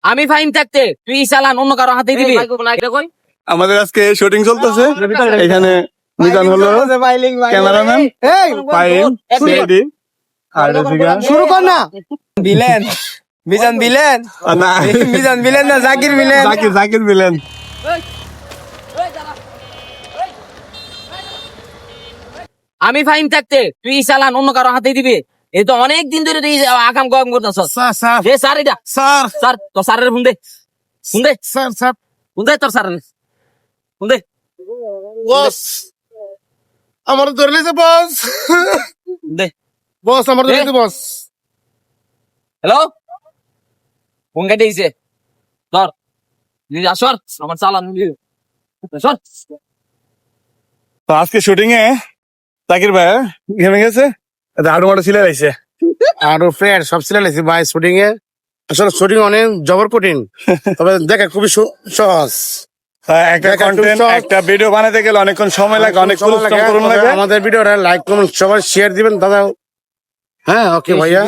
আমি ফাইন থাকতে তুই চালান অন্য কারো হাতে দিবি। আমাদের আজকে শুটিং চলতেছে এখানে মিজান হলো ক্যামেরাম্যান ফাইন সিআইডি আর রফিকা শুরু কর না। ভিলেন মিজান ভিলেন, না মিজান ভিলেন না জাকির ভিলেন। জাকির ভিলেন। আমি ফাইন থাকতে তুই চালান অন্য কারো হাতে দিবি। এই তো অনেক দিন ধরে তুই আকাম গম করতেছ। স্যার স্যার এটা স্যার স্যার তোর স্যারের ফোন দে, ফোন দে স্যার স্যার ফোন দে তোর স্যারের ফোন দে বস আমার ধরে নিয়েছে বস দে। বস আমার ধরে নিয়েছে বস। হ্যালো, ফোন কেটে দিয়েছে। ধর সর, আমার চালান সর। তো আজকে শুটিং এ জাকির ভাই ঘেমে গেছে, আরো মাঠে ছিলে রয়েছে আরো ফ্রেড সব ছিল লাগছে ভাই শুটিং এ। আসলে শুটিং অনেক জবর কঠিন, তবে দেখা খুবই সহজ। একটা দেখা খুব কন্টেন্ট সহজ। একটা ভিডিও বানাতে গেলে অনেকক্ষণ সময় লাগে, অনেক পরিশ্রম করুন লাগে। আমাদের ভিডিওটা লাইক কমেন্ট সবাই শেয়ার দিবেন দাদা। হ্যাঁ ওকে ভাইয়া।